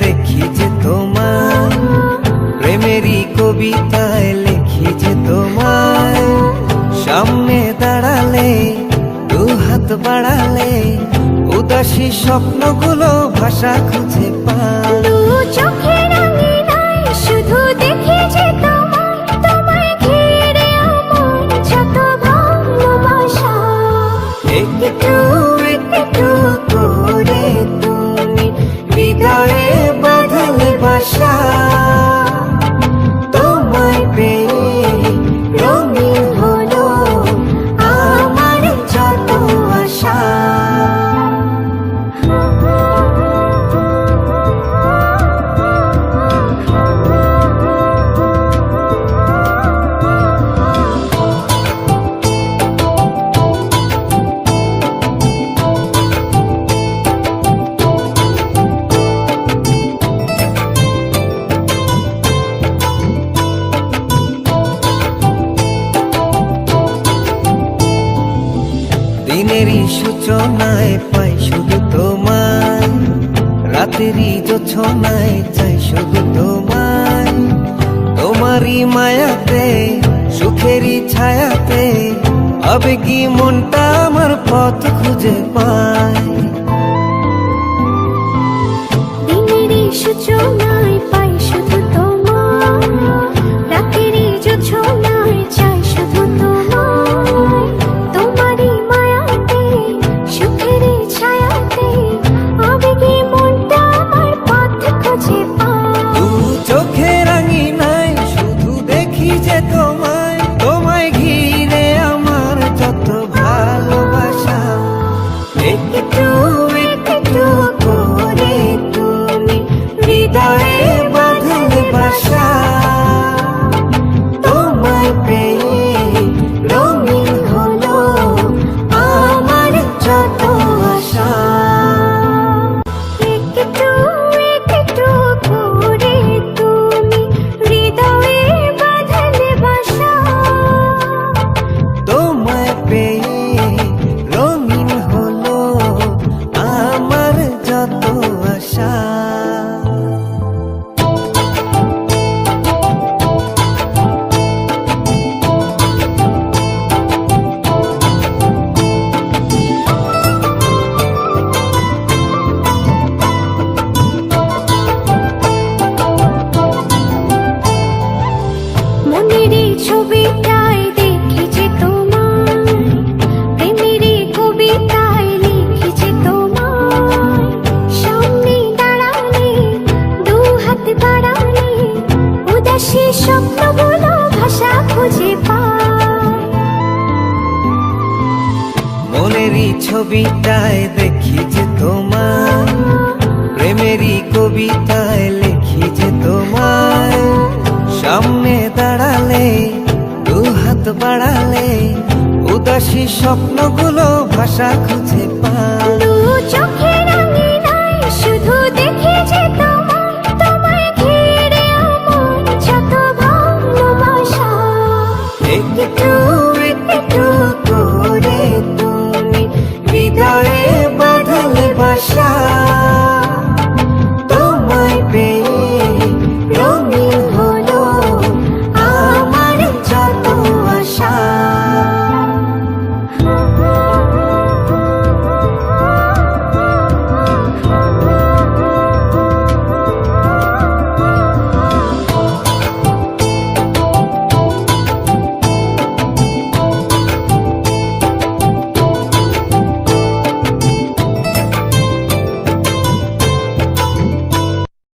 দেখি যে তোমার, প্রেমেরই কবিতায় লিখি যে তোমার। সামনে দাঁড়ালে, দু হাত বাড়ালে, উদাসী স্বপ্নগুলো ভাষা খুঁজে পায়। দু চোখের আঙিনায় শুধু দেখি যে তোমায়, তোমায় ঘিরে আমার যত ভালোবাসা। একটু একটু করে তুমি হৃদয়ে বাঁধলে বাসা। তোমায় পেয়ে রঙিন হলো আমার যত আশা। দিনেরই সূচনায় পাই শুধু তোমায়, রাতেরই জোছনায় চাই শুধু তোমায়। তোমারই মায়াতে, সুখেরই ছায়াতে, আবেগী মনটা আমার পথ খুঁজে পায়। দিনেরই সূচনায় পাই শুধু তোমায়, রাতেরই জোছনায় চাই শুধু তোমায়। তোমারই মায়াতে, সুখেরই ছায়াতে, আবেগী মনটা আমার পথ খুঁজে পায়। দু চোখের আঙিনায় শুধু দেখি যে তোমায়, তোমায় ঘিরে আমার যত ভালোবাসা। একটু একটু করে তুমি হৃদয়ে বাঁধলে বাসা। তোমায় পেয়ে রঙিন হলো আমার যত আশা। একটু একটু করে তুমি হৃদয়ে বাঁধলে বাসা। তোমায় পেয়ে রঙিন হলো আমার যত আশা। মনেরই ছবিটায় দেখি যে তোমায়, প্রেমেরই কবিতায় লিখি যে তোমায়। সামনে দাঁড়ালে, দু হাত বাড়ালে, উদাসী স্বপ্নগুলো ভাষা খুঁজে পায়। মনেরই ছবিটায় দেখি যে তোমার, প্রেমেরই কবিতায় লিখি যে তোমার। সামনে দাঁড়ালে, দু হাত বাড়ালে, উদাসী স্বপ্নগুলো ভাষা খুঁজে পায়। দু চোখ